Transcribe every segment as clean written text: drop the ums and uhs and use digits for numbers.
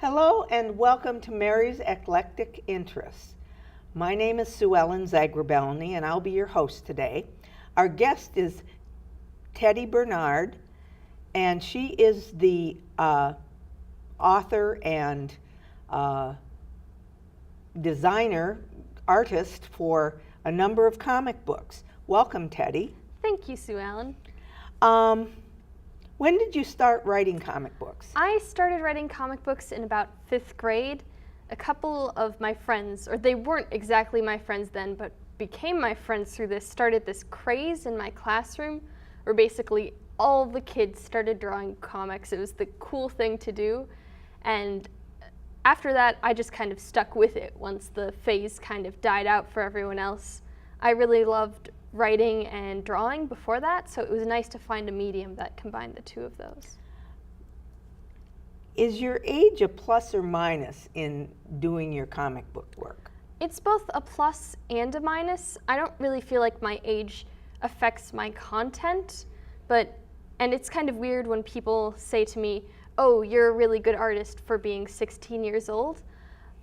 Hello and welcome to Mary's Eclectic Interests. My name is Sue Ellen Zagrabelny and I'll be your host today. Our guest is Teddie Bernard, and she is the author and designer, artist for a number of comic books. Welcome, Teddie. Thank you, Sue Ellen. When did you start writing comic books? I started writing comic books in about 5th grade. A couple of my friends, or they weren't exactly my friends then, but became my friends through this, started this craze in my classroom where basically all the kids started drawing comics. It was the cool thing to do. And after that, I just kind of stuck with it once the phase kind of died out for everyone else. I really loved writing and drawing before that, so it was nice to find a medium that combined the two of those. Is your age a plus or minus in doing your comic book work? It's both a plus and a minus. I don't really feel like my age affects my content, and it's kind of weird when people say to me, oh, you're a really good artist for being 16 years old.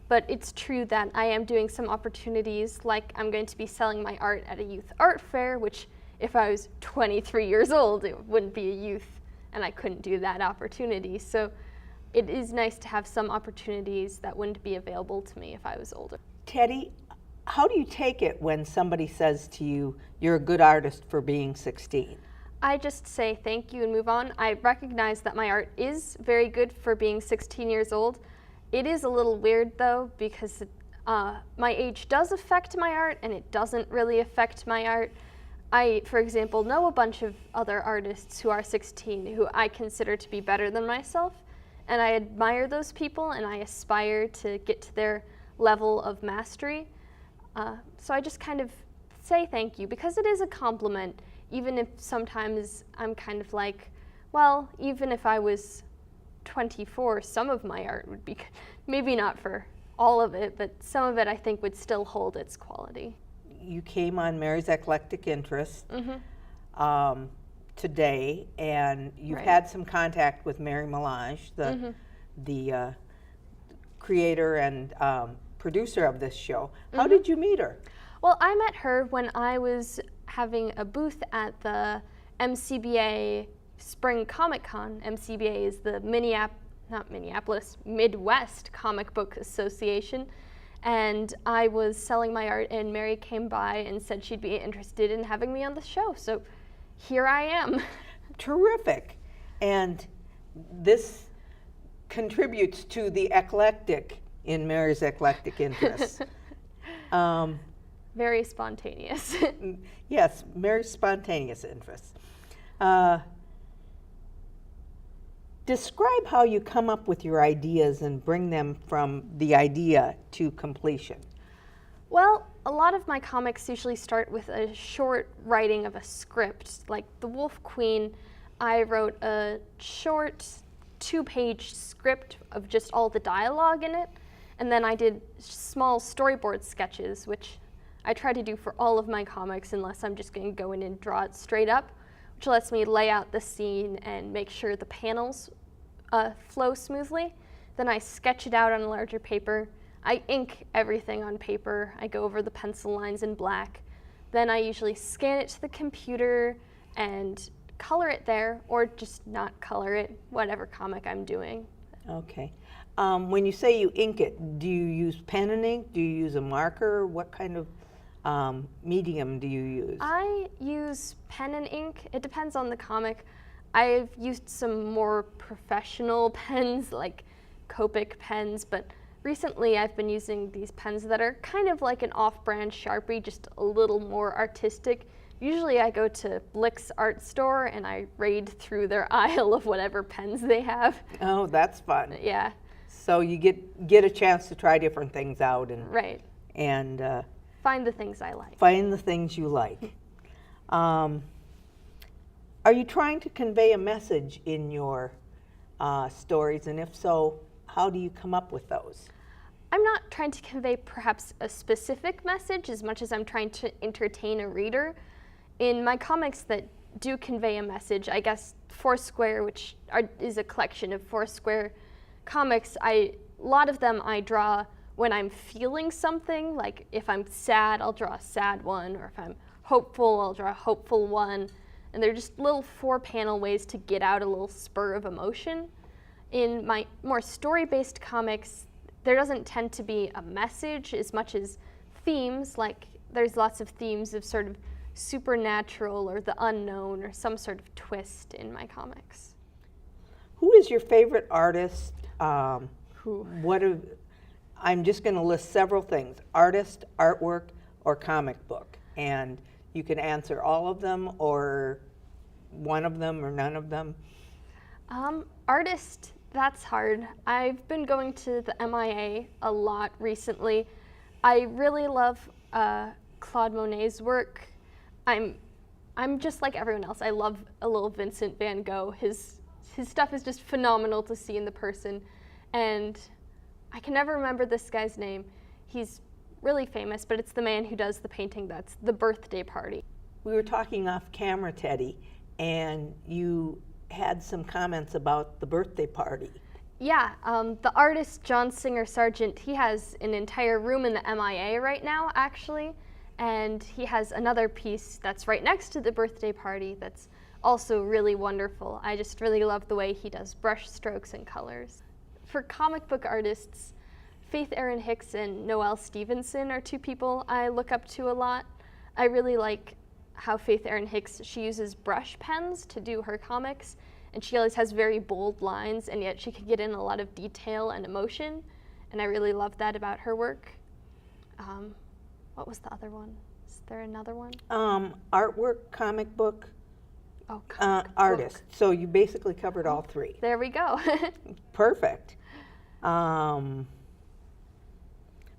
But it's true that I am doing some opportunities, like I'm going to be selling my art at a youth art fair, which if I was 23 years old, it wouldn't be a youth, and I couldn't do that opportunity. So it is nice to have some opportunities that wouldn't be available to me if I was older. Teddie, how do you take it when somebody says to you, you're a good artist for being 16? I just say thank you and move on. I recognize that my art is very good for being 16 years old. It is a little weird though, because my age does affect my art and it doesn't really affect my art. I, for example, know a bunch of other artists who are 16 who I consider to be better than myself, and I admire those people and I aspire to get to their level of mastery. So I just kind of say thank you, because it is a compliment, even if sometimes I'm kind of like, well, even if I was 24, some of my art would be, maybe not for all of it, but some of it I think would still hold its quality. You came on Mary's Eclectic Interest today, and you've had some contact with Mary Melange, the creator and producer of this show. How did you meet her? Well, I met her when I was having a booth at the MCBA Spring Comic Con. MCBA is the Midwest Comic Book Association, and I was selling my art and Mary came by and said she'd be interested in having me on the show, so here I am. Terrific. And this contributes to the eclectic in Mary's Eclectic Interests. Very spontaneous. Yes, Mary's spontaneous interests. Describe how you come up with your ideas and bring them from the idea to completion. Well, a lot of my comics usually start with a short writing of a script. Like The Wolf Queen, I wrote a short 2-page script of just all the dialogue in it, and then I did small storyboard sketches, which I try to do for all of my comics unless I'm just going to go in and draw it straight up, which lets me lay out the scene and make sure the panels flow smoothly. Then I sketch it out on a larger paper. I ink everything on paper. I go over the pencil lines in black. Then I usually scan it to the computer and color it there, or just not color it, whatever comic I'm doing. Okay. When you say you ink it, do you use pen and ink? Do you use a marker? What kind of medium do you use? I use pen and ink. It depends on the comic. I've used some more professional pens, like Copic pens, but recently I've been using these pens that are kind of like an off-brand Sharpie, just a little more artistic. Usually I go to Blick's art store and I raid through their aisle of whatever pens they have. Oh, that's fun. Yeah. So you get a chance to try different things out and Find the things I like. Find the things you like. Are you trying to convey a message in your stories, and if so, how do you come up with those? I'm not trying to convey perhaps a specific message as much as I'm trying to entertain a reader. In my comics that do convey a message, I guess Foursquare, which is a collection of Foursquare comics, I a lot of them I draw when I'm feeling something, like if I'm sad, I'll draw a sad one, or if I'm hopeful, I'll draw a hopeful one. And they're just little 4-panel ways to get out a little spur of emotion. In my more story-based comics, there doesn't tend to be a message as much as themes, like there's lots of themes of sort of supernatural or the unknown or some sort of twist in my comics. Who is your favorite artist? Who? I'm just going to list several things: artist, artwork, or comic book. And you can answer all of them, or one of them, or none of them. Artist, that's hard. I've been going to the MIA a lot recently. I really love Claude Monet's work. I'm just like everyone else. I love a little Vincent van Gogh. His stuff is just phenomenal to see in the person. And I can never remember this guy's name. He's really famous, but it's the man who does the painting that's The Birthday Party. We were talking off camera, Teddie, and you had some comments about The Birthday Party. Yeah, the artist John Singer Sargent, he has an entire room in the MIA right now, actually, and he has another piece that's right next to The Birthday Party that's also really wonderful. I just really love the way he does brush strokes and colors. For comic book artists, Faith Erin Hicks and Noelle Stevenson are two people I look up to a lot. I really like how Faith Erin Hicks, she uses brush pens to do her comics, and she always has very bold lines, and yet she can get in a lot of detail and emotion, and I really love that about her work. What was the other one? Is there another one? Artwork, comic book, Oh, comic artist. book. So you basically covered all three. There we go. Perfect. Well,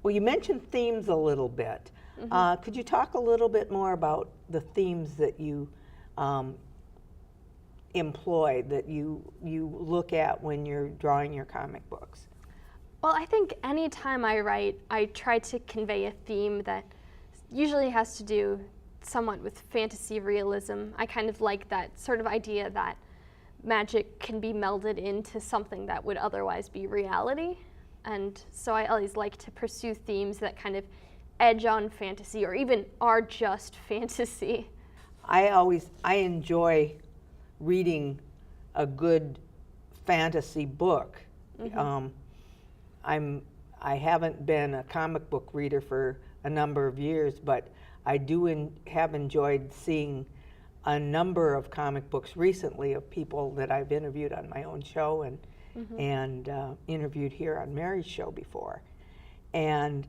you mentioned themes a little bit. Mm-hmm. Could you talk a little bit more about the themes that you employ, that you look at when you're drawing your comic books? Well, I think anytime I write, I try to convey a theme that usually has to do somewhat with fantasy realism. I kind of like that sort of idea that magic can be melded into something that would otherwise be reality. And so I always like to pursue themes that kind of edge on fantasy or even are just fantasy. I enjoy reading a good fantasy book. Mm-hmm. I haven't been a comic book reader for a number of years, but I do have enjoyed seeing a number of comic books recently of people that I've interviewed on my own show and Mm-hmm. interviewed here on Mary's show before. And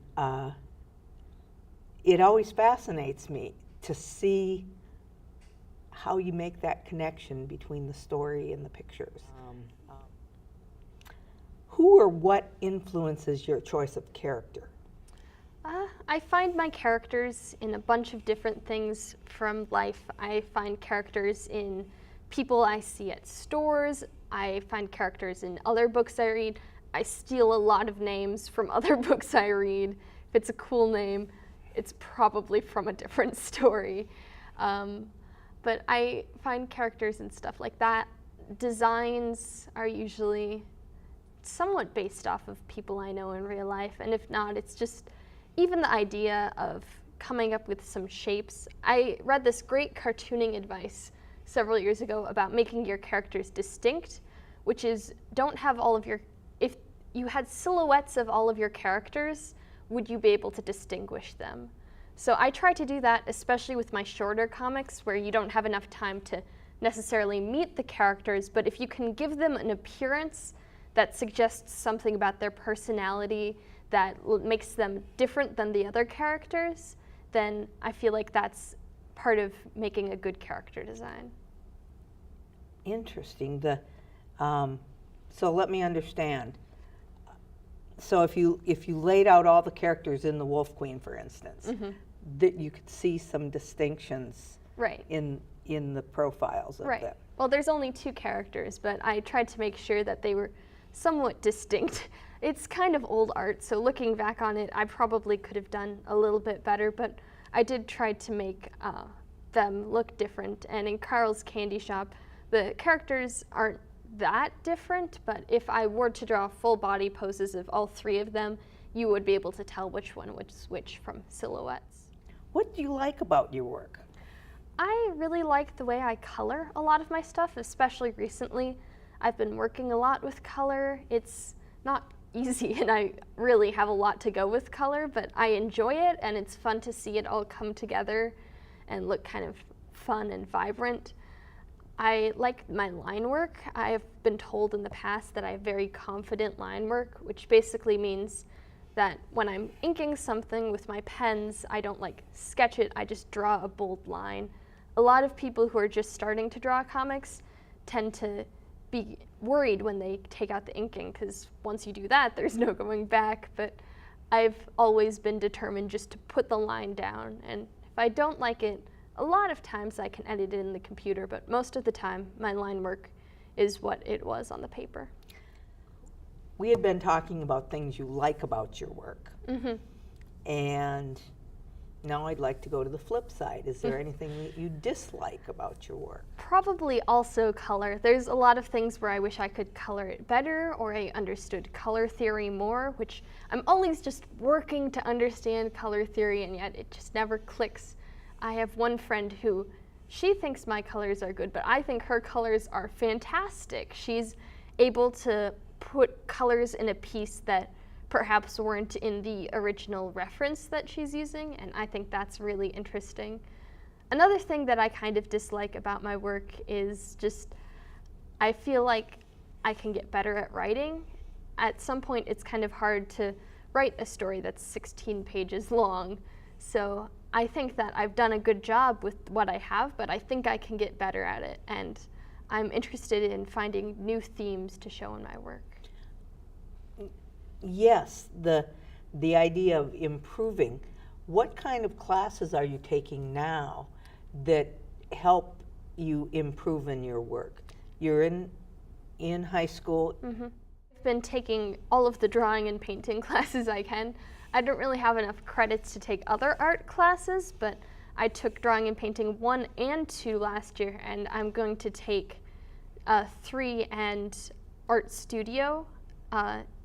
it always fascinates me to see how you make that connection between the story and the pictures. Who or what influences your choice of character? I find my characters in a bunch of different things from life. I find characters in people I see at stores. I find characters in other books I read. I steal a lot of names from other books I read. If it's a cool name, it's probably from a different story. But I find characters and stuff like that. Designs are usually somewhat based off of people I know in real life, and if not, it's just even the idea of coming up with some shapes. I read this great cartooning advice several years ago about making your characters distinct, which is don't have all of your, if you had silhouettes of all of your characters, would you be able to distinguish them? So I try to do that, especially with my shorter comics where you don't have enough time to necessarily meet the characters, but if you can give them an appearance that suggests something about their personality that makes them different than the other characters, then I feel like that's part of making a good character design. Interesting. So let me understand. So if you laid out all the characters in the Wolf Queen, for instance, that you could see some distinctions Right. in the profiles of Right. them. Well, there's only 2 characters, but I tried to make sure that they were somewhat distinct. It's kind of old art, so looking back on it, I probably could have done a little bit better, but I did try to make them look different. And in Carl's Candy Shop, the characters aren't that different, but if I were to draw full body poses of all three of them, you would be able to tell which one would switch from silhouettes. What do you like about your work? I really like the way I color a lot of my stuff, especially recently. I've been working a lot with color. It's not easy, and I really have a lot to go with color, but I enjoy it, and it's fun to see it all come together and look kind of fun and vibrant. I like my line work. I've been told in the past that I have very confident line work, which basically means that when I'm inking something with my pens, I don't like sketch it, I just draw a bold line. A lot of people who are just starting to draw comics tend to be worried when they take out the inking, because once you do that, there's no going back. But I've always been determined just to put the line down, and if I don't like it, a lot of times I can edit it in the computer, but most of the time my line work is what it was on the paper. We had been talking about things you like about your work. Mm-hmm. And now I'd like to go to the flip side. Is there anything that you dislike about your work? Probably also color. There's a lot of things where I wish I could color it better, or I understood color theory more, which I'm always just working to understand color theory, and yet it just never clicks. I have one friend who, she thinks my colors are good, but I think her colors are fantastic. She's able to put colors in a piece that perhaps weren't in the original reference that she's using, and I think that's really interesting. Another thing that I kind of dislike about my work is just, I feel like I can get better at writing. At some point, it's kind of hard to write a story that's 16 pages long, so I think that I've done a good job with what I have, but I think I can get better at it, and I'm interested in finding new themes to show in my work. Yes, the idea of improving. What kind of classes are you taking now that help you improve in your work? You're in high school. Mm-hmm. I've been taking all of the drawing and painting classes I can. I don't really have enough credits to take other art classes, but I took drawing and painting 1 and 2 last year, and I'm going to take 3 and art studio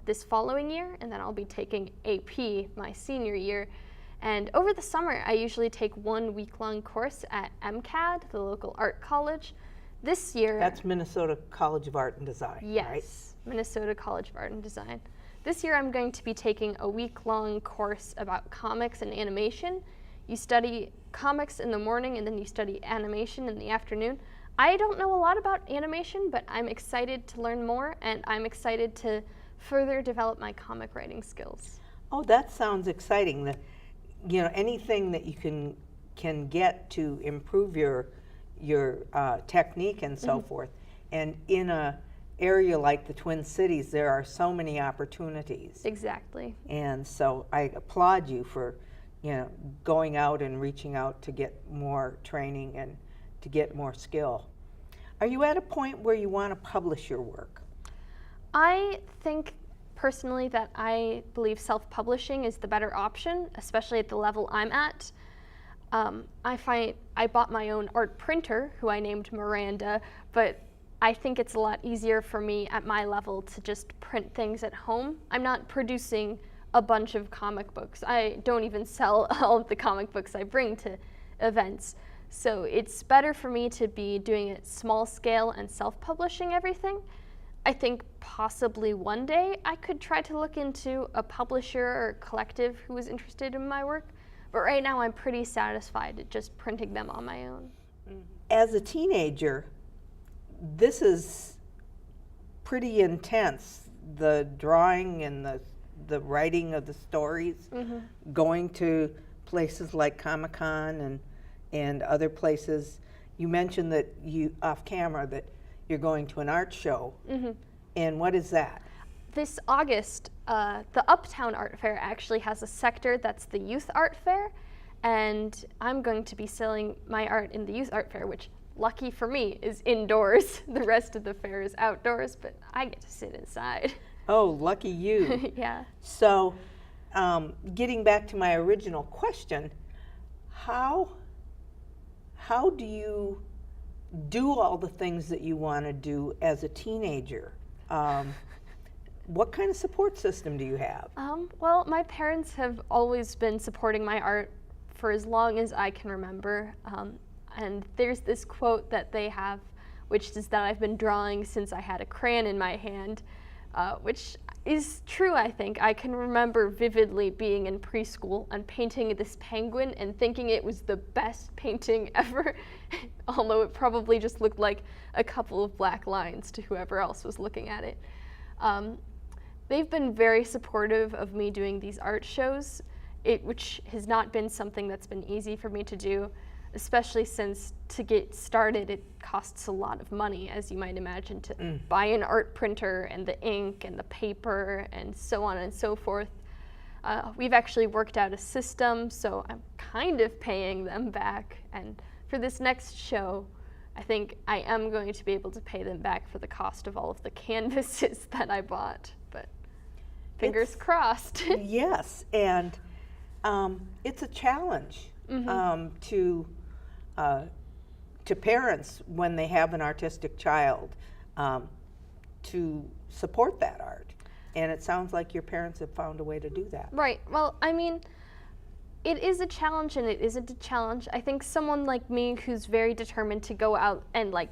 this following year, and then I'll be taking AP my senior year. And over the summer, I usually take 1 week-long course at MCAD, the local art college. This year... That's Minnesota College of Art and Design, yes, right? Minnesota College of Art and Design. This year I'm going to be taking a week-long course about comics and animation. You study comics in the morning, and then you study animation in the afternoon. I don't know a lot about animation, but I'm excited to learn more, and I'm excited to further develop my comic writing skills. Oh, that sounds exciting. Anything that you can get to improve your technique and so forth. And in a area like the Twin Cities, there are so many opportunities. Exactly. And so I applaud you for, going out and reaching out to get more training and to get more skill. Are you at a point where you want to publish your work? I think personally that I believe self-publishing is the better option, especially at the level I'm at. I bought my own art printer, who I named Miranda, but I think it's a lot easier for me at my level to just print things at home. I'm not producing a bunch of comic books. I don't even sell all of the comic books I bring to events. So it's better for me to be doing it small scale and self-publishing everything. I think possibly one day I could try to look into a publisher or collective who is interested in my work, but right now I'm pretty satisfied at just printing them on my own. As a teenager, this is pretty intense, the drawing and the writing of the stories, going to places like Comic-Con and other places. You mentioned that off camera, that you're going to an art show. And what is that? This August, the Uptown Art Fair actually has a sector that's the Youth Art Fair, and I'm going to be selling my art in the Youth Art Fair, which, lucky for me, is indoors. The rest of the fair is outdoors, but I get to sit inside. Oh, lucky you. Yeah. So, getting back to my original question, how do you do all the things that you want to do as a teenager. What kind of support system do you have? Well, my parents have always been supporting my art for as long as I can remember. And there's this quote that they have, which is that I've been drawing since I had a crayon in my hand, which is true, I think. I can remember vividly being in preschool and painting this penguin and thinking it was the best painting ever, although it probably just looked like a couple of black lines to whoever else was looking at it. They've been very supportive of me doing these art shows, which has not been something that's been easy for me to do, especially since to get started it costs a lot of money, as you might imagine, to buy an art printer and the ink and the paper and so on and so forth. We've actually worked out a system, so I'm kind of paying them back. And for this next show, I think I am going to be able to pay them back for the cost of all of the canvases that I bought, but fingers crossed. Yes, and it's a challenge to parents when they have an artistic child to support that art. And it sounds like your parents have found a way to do that. Right. Well, I mean, it is a challenge and it isn't a challenge. I think someone like me who's very determined to go out and like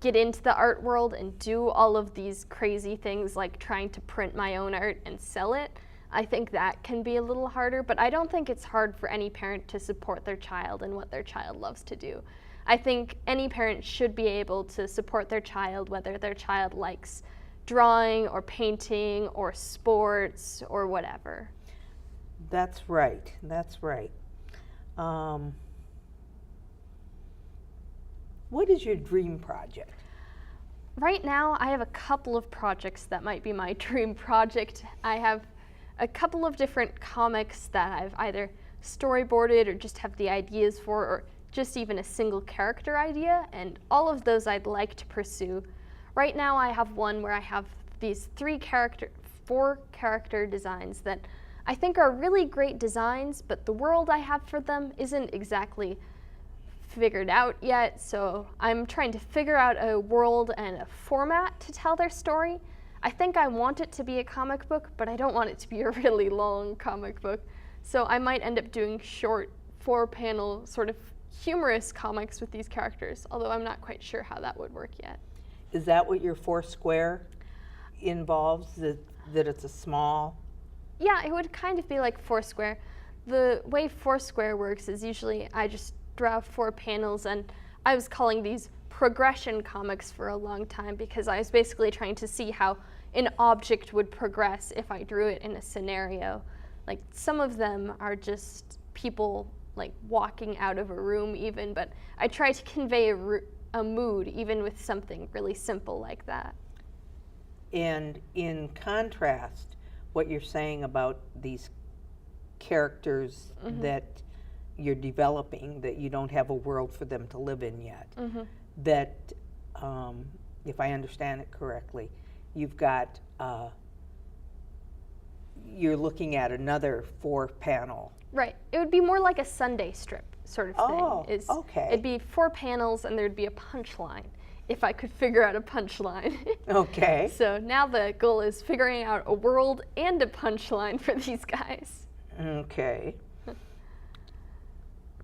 get into the art world and do all of these crazy things like trying to print my own art and sell it, I think that can be a little harder, but I don't think it's hard for any parent to support their child and what their child loves to do. I think any parent should be able to support their child, whether their child likes drawing or painting or sports or whatever. That's right. That's right. What is your dream project? Right now, I have a couple of projects that might be my dream project. I have a couple of different comics that I've either storyboarded or just have the ideas for, or just even a single character idea, and all of those I'd like to pursue. Right now, I have one where I have these four character designs that I think are really great designs, but the world I have for them isn't exactly figured out yet, so I'm trying to figure out a world and a format to tell their story. I think I want it to be a comic book, but I don't want it to be a really long comic book, so I might end up doing short 4-panel sort of humorous comics with these characters, although I'm not quite sure how that would work yet. Is that what your 4-square involves, that it's a small? Yeah, it would kind of be like 4-square. The way 4-square works is usually I just draw 4 panels, and I was calling these progression comics for a long time because I was basically trying to see how an object would progress if I drew it in a scenario. Like some of them are just people like walking out of a room even, but I try to convey a mood even with something really simple like that. And in contrast, what you're saying about these characters that you're developing, that you don't have a world for them to live in yet, that, if I understand it correctly, you've got, you're looking at another 4-panel. Right. It would be more like a Sunday strip sort of thing. Oh, okay. It'd be 4 panels and there'd be a punchline, if I could figure out a punchline. Okay. So now the goal is figuring out a world and a punchline for these guys. Okay.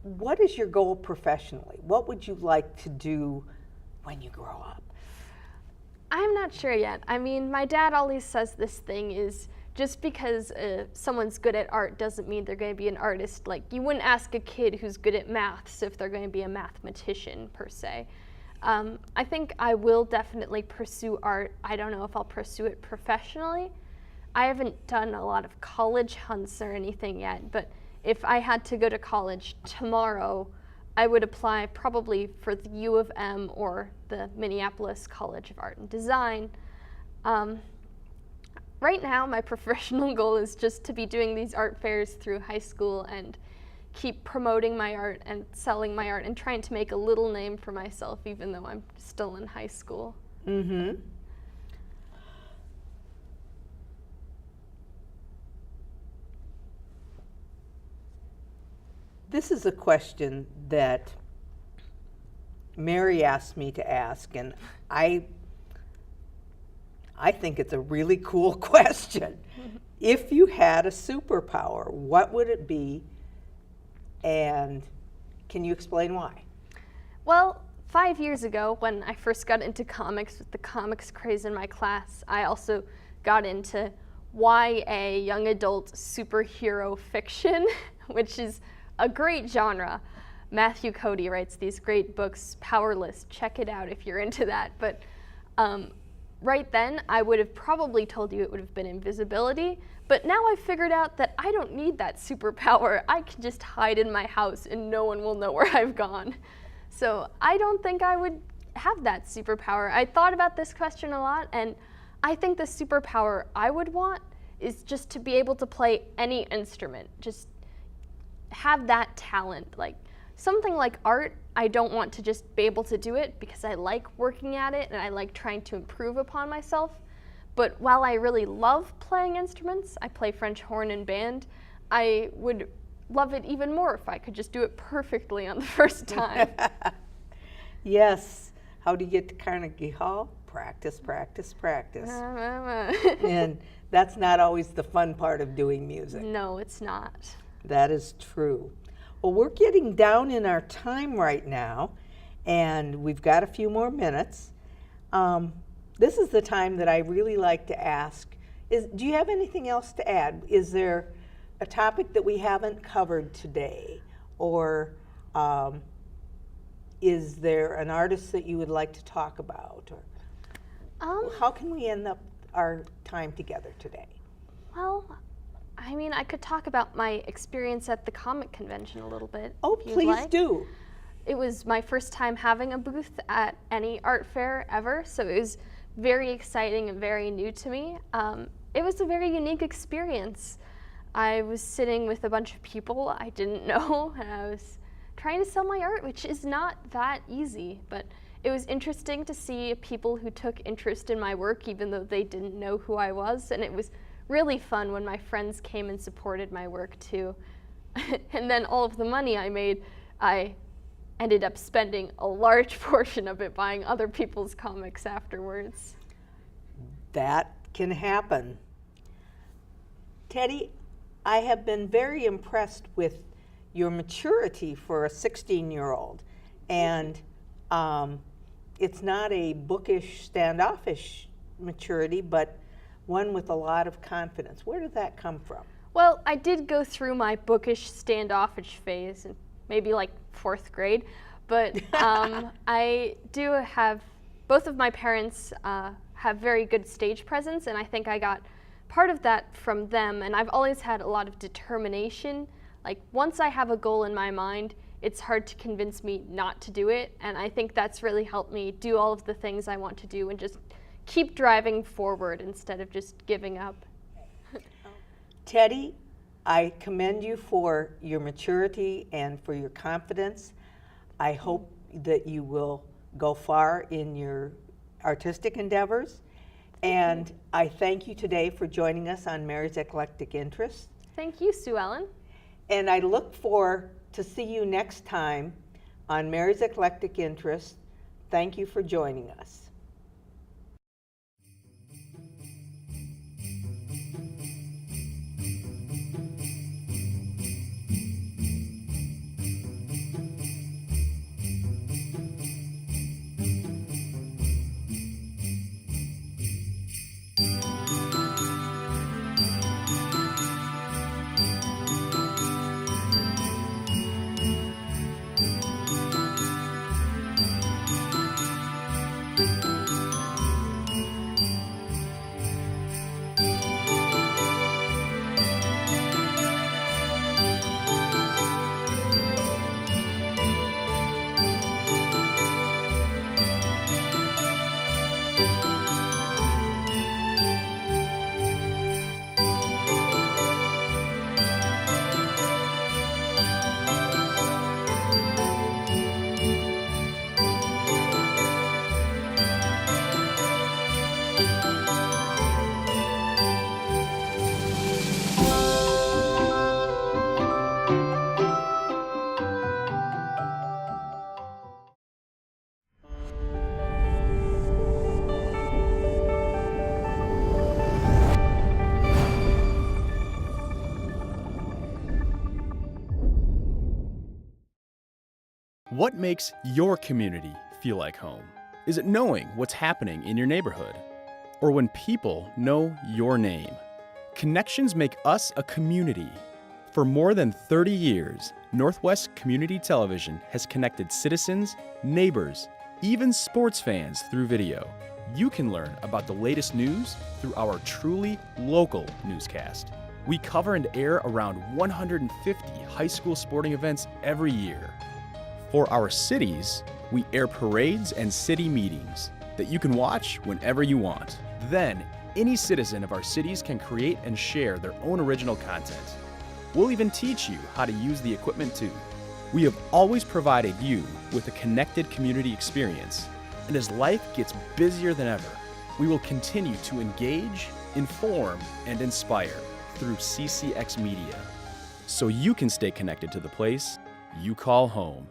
What is your goal professionally? What would you like to do when you grow up? I'm not sure yet. I mean, my dad always says this thing is, just because someone's good at art doesn't mean they're going to be an artist. Like, you wouldn't ask a kid who's good at maths if they're going to be a mathematician, per se. I think I will definitely pursue art. I don't know if I'll pursue it professionally. I haven't done a lot of college hunts or anything yet, but if I had to go to college tomorrow, I would apply probably for the U of M or the Minneapolis College of Art and Design. Right now, my professional goal is just to be doing these art fairs through high school and keep promoting my art and selling my art and trying to make a little name for myself, even though I'm still in high school. Mm-hmm. This is a question that Mary asked me to ask, and I think it's a really cool question. If you had a superpower, what would it be, and can you explain why? Well, 5 years ago, when I first got into comics with the comics craze in my class, I also got into YA, young adult superhero fiction, which is a great genre. Matthew Cody writes these great books, Powerless. Check it out if you're into that. But right then, I would have probably told you it would have been invisibility. But now I've figured out that I don't need that superpower. I can just hide in my house and no one will know where I've gone. So I don't think I would have that superpower. I thought about this question a lot, and I think the superpower I would want is just to be able to play any instrument. Just have that talent. Like something like art, I don't want to just be able to do it because I like working at it and I like trying to improve upon myself. But while I really love playing instruments, I play French horn and band, I would love it even more if I could just do it perfectly on the first time. Yes. How do you get to Carnegie Hall? Practice, practice, practice. And that's not always the fun part of doing music. No, it's not. That is true. Well, we're getting down in our time right now, and we've got a few more minutes. This is the time that I really like to ask, do you have anything else to add? Is there a topic that we haven't covered today? Or is there an artist that you would like to talk about? Or how can we end up our time together today? Well, I mean, I could talk about my experience at the comic convention a little bit. Oh, if you'd please like. do. It was my first time having a booth at any art fair ever, so it was very exciting and very new to me. It was a very unique experience. I was sitting with a bunch of people I didn't know, and I was trying to sell my art, which is not that easy, but it was interesting to see people who took interest in my work even though they didn't know who I was, and it was really fun when my friends came and supported my work too. And then all of the money I made, I ended up spending a large portion of it buying other people's comics afterwards. That can happen. Teddie, I have been very impressed with your maturity for a 16-year-old. And it's not a bookish, standoffish maturity, but one with a lot of confidence. Where did that come from? Well, I did go through my bookish, standoffish phase in maybe like 4th grade, but I do have, both of my parents have very good stage presence, and I think I got part of that from them, and I've always had a lot of determination. Like, once I have a goal in my mind, it's hard to convince me not to do it, and I think that's really helped me do all of the things I want to do and just keep driving forward instead of just giving up. Teddie, I commend you for your maturity and for your confidence. I hope that you will go far in your artistic endeavors. And I thank you today for joining us on Mary's Eclectic Interests. Thank you, Sue Ellen. And I look forward to see you next time on Mary's Eclectic Interests. Thank you for joining us. Thank you. What makes your community feel like home? Is it knowing what's happening in your neighborhood? Or when people know your name? Connections make us a community. For more than 30 years, Northwest Community Television has connected citizens, neighbors, even sports fans through video. You can learn about the latest news through our truly local newscast. We cover and air around 150 high school sporting events every year. For our cities, we air parades and city meetings that you can watch whenever you want. Then, any citizen of our cities can create and share their own original content. We'll even teach you how to use the equipment too. We have always provided you with a connected community experience, and as life gets busier than ever, we will continue to engage, inform, and inspire through CCX Media, so you can stay connected to the place you call home.